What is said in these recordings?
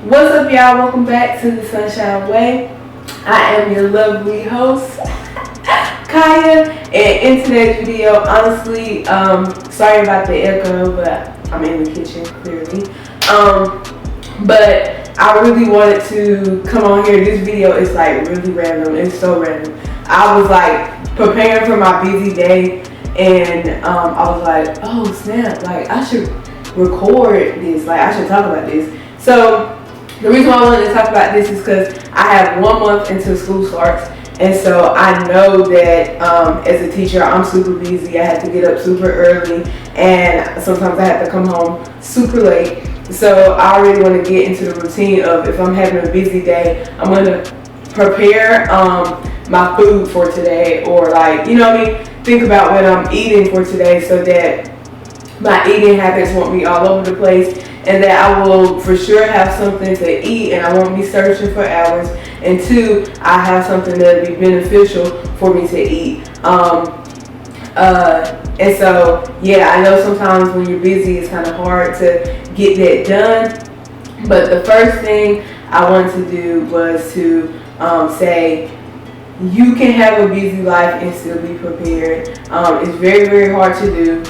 What's up, y'all? Welcome back to the Sunshine Way. I am your lovely host, Kaya, and in today's video, honestly, sorry about the echo, but I'm in the kitchen, clearly. But I really wanted to come on here. This video is like really random. It's so random. I was like preparing for my busy day, and I was like, oh snap, like I should record this, like I should talk about this. So the reason why I wanted to talk about this is because I have 1 month until school starts, and so I know that as a teacher I'm super busy. I have to get up super early, and sometimes I have to come home super late. So I already want to get into the routine of, if I'm having a busy day, I'm going to prepare my food for today, or like, you know what I mean, think about what I'm eating for today so that my eating habits won't be all over the place, and that I will for sure have something to eat and I won't be searching for hours, and 2, I have something that'll be beneficial for me to eat. And so, yeah, I know sometimes when you're busy it's kind of hard to get that done, but the first thing I wanted to do was to say, you can have a busy life and still be prepared. It's very, very hard to do,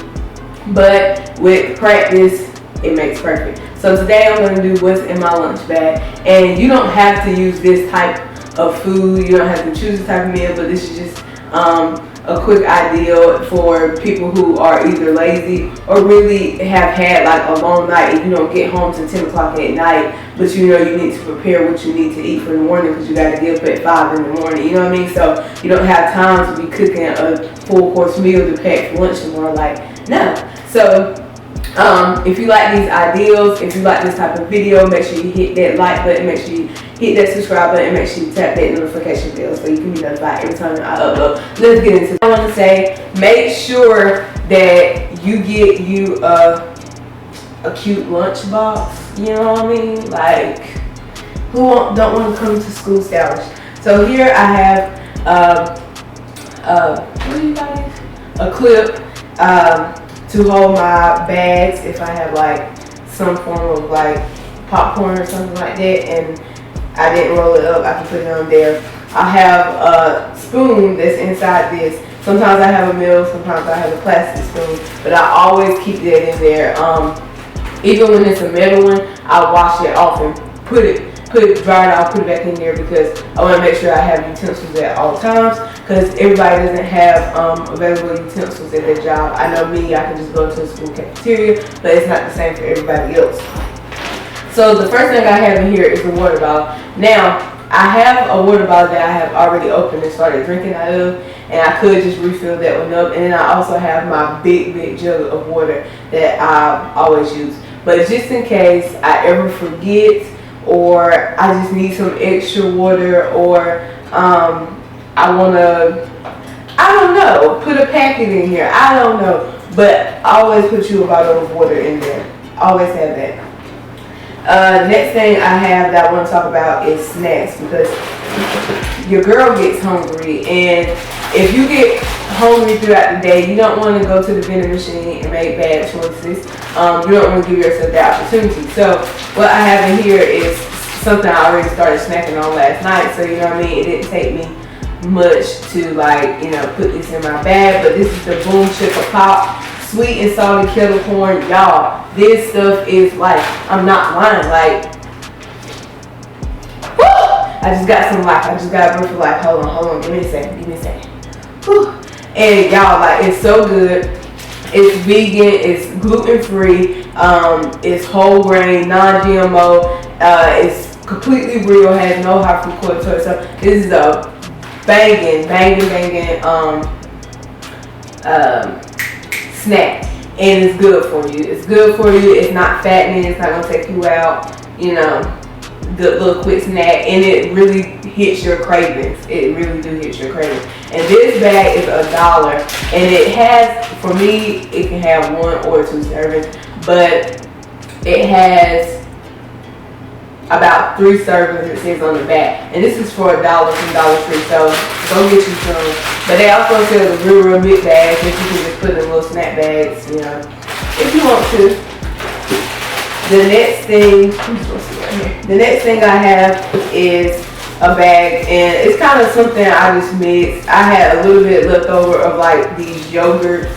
but with practice, it makes perfect. So today I'm going to do what's in my lunch bag, and you don't have to use this type of food. You don't have to choose this type of meal, but this is just a quick idea for people who are either lazy or really have had like a long night and you don't get home till 10 o'clock at night, but you know you need to prepare what you need to eat for the morning because you got to get up at 5 in the morning, you know what I mean? So you don't have time to be cooking a full course meal to pack for lunch tomorrow, like, no. So if you like these ideas, if you like this type of video, make sure you hit that like button, make sure you hit that subscribe button, make sure you tap that notification bell so you can be notified every time I upload. Let's get into it. I want to say, make sure that you get you a cute lunch box, you know what I mean? Like, who don't want to come to school stylish? So here I have what do you guys? A clip to hold my bags if I have like some form of like popcorn or something like that and I didn't roll it up, I can put it on there. I have a spoon that's inside this. Sometimes I have a meal, sometimes I have a plastic spoon, but I always keep that in there. Even when it's a metal one, I'll wash it off and dry it off, put it back in there, because I want to make sure I have utensils at all times, because everybody doesn't have available utensils at their job. I know me, I can just go to the school cafeteria, but it's not the same for everybody else. So the first thing I have in here is a water bottle. Now, I have a water bottle that I have already opened and started drinking out of, and I could just refill that one up. And then I also have my big jug of water that I always use. But just in case I ever forget, or I just need some extra water, or I want to, I don't know, put a packet in here, I don't know, but I always put you a bottle of water in there. Always have that. Next thing I have that I want to talk about is snacks, because your girl gets hungry, and if you get hungry throughout the day, you don't want to go to the vending machine and make bad choices. You don't want to give yourself the opportunity. So what I have in here is something I already started snacking on last night, so you know what I mean, it didn't take me much to like, you know, put this in my bag. But this is the Boom Chipper Pop sweet and salty kettle corn. Y'all, this stuff is like, I'm not lying, like, whoo! I just got some life. I just got a breath of life. Hold on, give me a second. Whew. And y'all, like, it's so good. It's vegan, it's gluten free, it's whole grain, non-GMO, it's completely real, has no high fructose to it. So this is a banging snack, and it's good for you. It's not fattening, it's not gonna take you out, you know, the little quick snack, and it really hits your cravings. It really do hit your cravings. And this bag is $1, and it has, for me, it can have 1 or 2 servings, but it has about 3 servings, it says on the back. And this is for $1 from Dollar Tree, so go get you some. But they also sell the real big bags that you can just put in little snack bags, you know, if you want to. The next thing I have is a bag, and it's kind of something I just mixed. I had a little bit left over of like these yogurt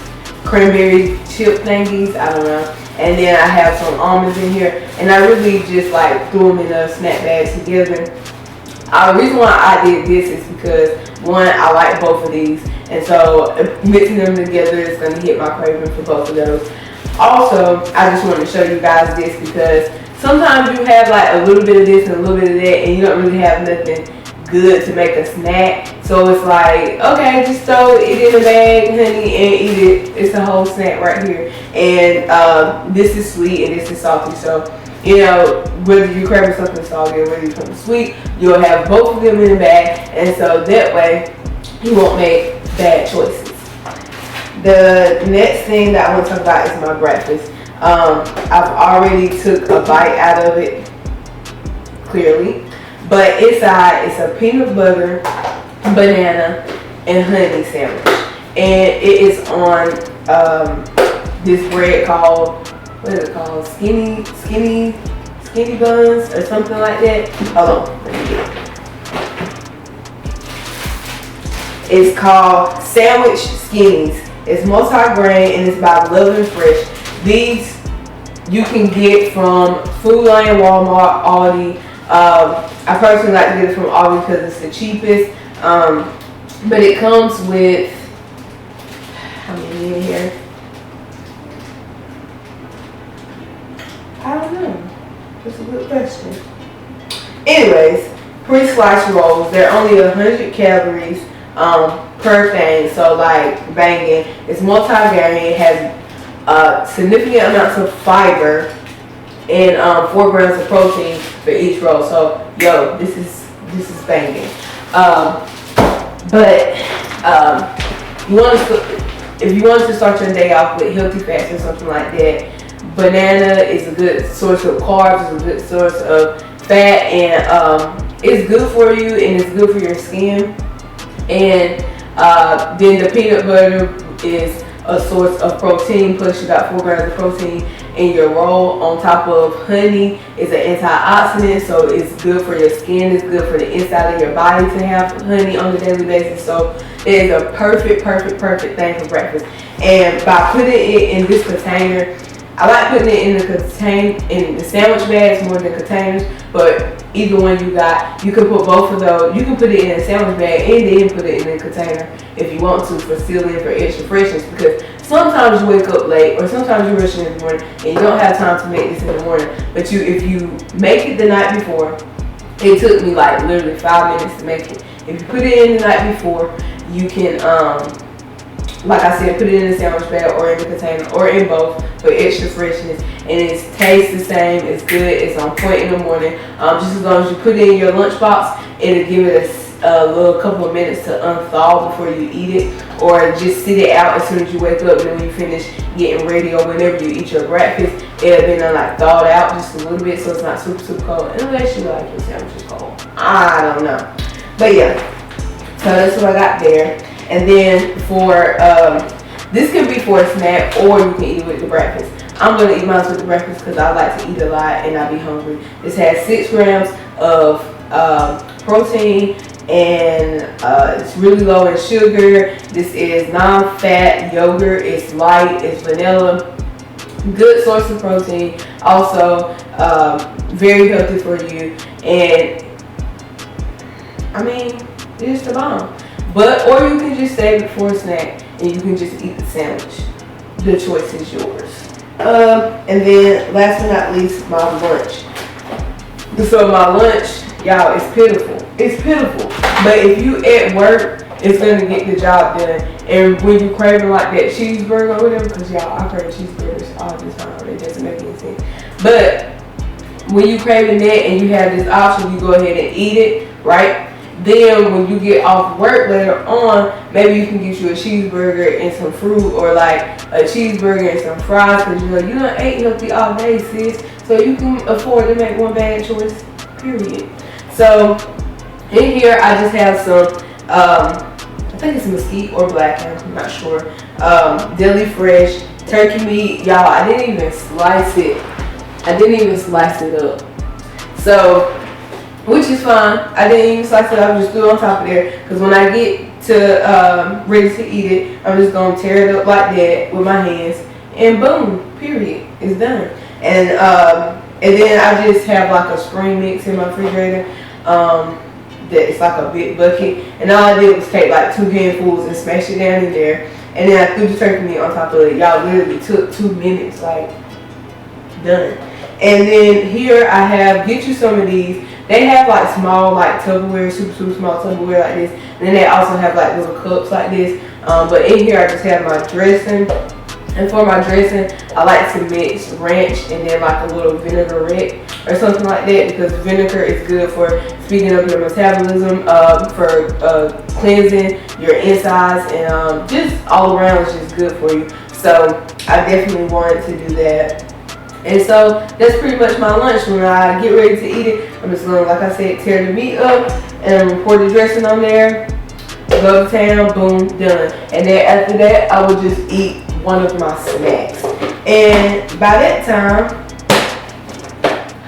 cranberry chip thingies, I don't know. And then I have some almonds in here, and I really just like threw them in a snack bag together. The reason why I did this is because, one, I like both of these, and so mixing them together is going to hit my craving for both of those. Also, I just wanted to show you guys this because sometimes you have like a little bit of this and a little bit of that, and you don't really have nothing good to make a snack. So it's like, okay, just throw it in a bag, honey, and eat it. It's a whole snack right here. And this is sweet and this is salty. So, you know, whether you're craving something salty or whether you're something sweet, you'll have both of them in a bag. And so that way, you won't make bad choices. The next thing that I want to talk about is my breakfast. I've already took a bite out of it, clearly. But inside, it's a peanut butter, banana, and honey sandwich. And it is on this bread called, what is it called? Skinny buns or something like that. Hold on, let me get it. It's called Sandwich Skinnies. It's multi-grain and it's by Love and Fresh. These you can get from Food Lion, Walmart, Aldi. I personally like to get it from Aldi because it's the cheapest. But it comes with, how many in here? I don't know. That's a good question. Anyways, pre-sliced rolls. They're only 100 calories per thing. So like banging. It's multi-grain. It has significant amounts of fiber and 4 grams of protein for each roll. So yo, this is banging. If you want to start your day off with healthy fats or something like that, banana is a good source of carbs, it's a good source of fat, and it's good for you and it's good for your skin. And then the peanut butter is a source of protein, plus you got 4 grams of protein in your roll. On top of honey is an antioxidant, so it's good for your skin, it's good for the inside of your body to have honey on a daily basis. So it is a perfect thing for breakfast. And by putting it in this container, I like putting it in the sandwich bags more than containers, but either one you got, you can put both of those. You can put it in a sandwich bag and then put it in a container if you want to, for sealing, for extra freshness, because sometimes you wake up late or sometimes you're rushing in the morning and you don't have time to make this in the morning. But if you make it the night before, it took me like literally 5 minutes to make it. If you put it in the night before, you can like I said, put it in a sandwich bag or in the container or in both for extra freshness, and it tastes the same. It's good. It's on point in the morning. Just as long as you put it in your lunchbox, it'll give it a little couple of minutes to unthaw before you eat it, or just sit it out as soon as you wake up. And when you finish getting ready or whenever you eat your breakfast, it'll be like thawed out just a little bit, so it's not super cold. Unless you like your sandwiches cold, I don't know. But yeah, so that's what I got there. And then for, this can be for a snack or you can eat it with the breakfast. I'm going to eat mine with the breakfast because I like to eat a lot and I be hungry. This has 6 grams of protein and it's really low in sugar. This is non-fat yogurt. It's light. It's vanilla. Good source of protein. Also, very healthy for you. And I mean, it's the bomb. Or you can just save it for a snack and you can just eat the sandwich. The choice is yours. And then last but not least, my lunch. So my lunch, y'all, is pitiful. It's pitiful. But if you at work, it's gonna get the job done. And when you craving like that cheeseburger or whatever, because y'all, I crave cheeseburgers all the time. It doesn't make any sense. But when you craving that and you have this option, you go ahead and eat it, right? Then when you get off work later on, maybe you can get you a cheeseburger and some fruit, or like a cheeseburger and some fries, because you done ate healthy all day, sis. So you can afford to make one bad choice, period. So in here I just have some, I think it's mesquite or black, I'm not sure. Deli fresh turkey meat. Y'all, I didn't even slice it. I didn't even slice it up. So, which is fine. I didn't even slice it up. I just threw it on top of there. Because when I get to ready to eat it, I'm just going to tear it up like that with my hands. And boom, period. It's done. And then I just have like a spring mix in my refrigerator. That's like a big bucket. And all I did was take like 2 handfuls and smash it down in there. And then I threw the turkey meat on top of it. Y'all literally took 2 minutes, like, done. And then here I have, get you some of these. They have like small, like Tupperware, super small Tupperware like this. And then they also have like little cups like this. But in here I just have my dressing. And for my dressing, I like to mix ranch and then like a little vinaigrette or something like that, because vinegar is good for speeding up your metabolism, for cleansing your insides, and just all around it's just good for you. So I definitely wanted to do that. And so that's pretty much my lunch. When I get ready to eat it, I'm just gonna, like I said, tear the meat up and pour the dressing on there, go to town, boom, done. And then after that, I would just eat one of my snacks. And by that time,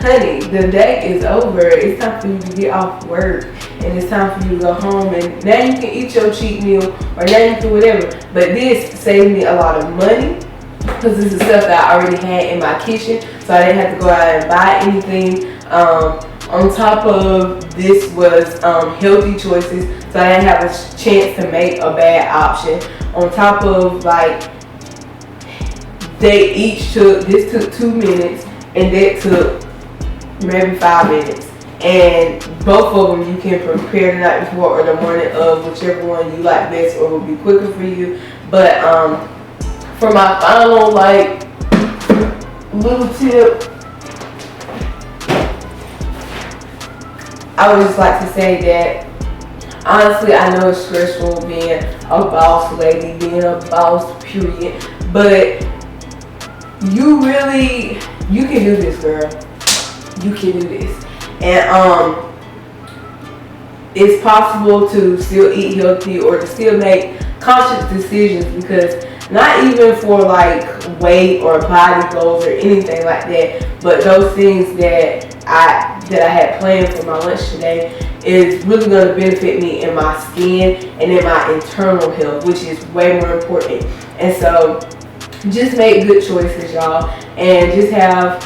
honey, the day is over. It's time for you to get off work, and it's time for you to go home, and now you can eat your cheat meal, or now you can do whatever. But this saved me a lot of money, because this is stuff that I already had in my kitchen, so I didn't have to go out and buy anything. On top of this was healthy choices, so I didn't have a chance to make a bad option. On top of, like, they each took, this took 2 minutes, and that took maybe 5 minutes. And both of them you can prepare the night before or the morning of, whichever one you like best or will be quicker for you. But for my final, like, little tip, I would just like to say that honestly, I know it's stressful being a boss lady, being a boss, period, but you can do this, girl. You can do this. And it's possible to still eat healthy or to still make conscious decisions, because not even for like weight or body goals or anything like that, but those things that I had planned for my lunch today is really going to benefit me in my skin and in my internal health, which is way more important. And so just make good choices, y'all, and just have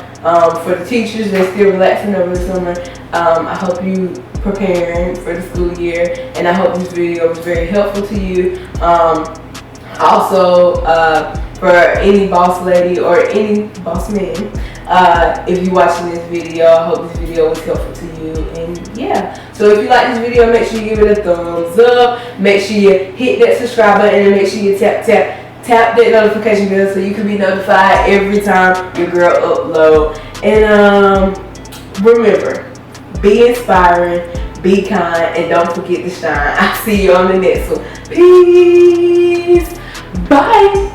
for the teachers that's still relaxing over the summer, I hope you preparing for the school year, and I hope this video was very helpful to you. Also, for any boss lady or any boss man, if you're watching this video, I hope this video was helpful to you. And yeah, so if you like this video, make sure you give it a thumbs up, make sure you hit that subscribe button, and make sure you tap that notification bell so you can be notified every time your girl upload. And remember, be inspiring, be kind, and don't forget to shine. I'll see you on the next one. Peace. Bye.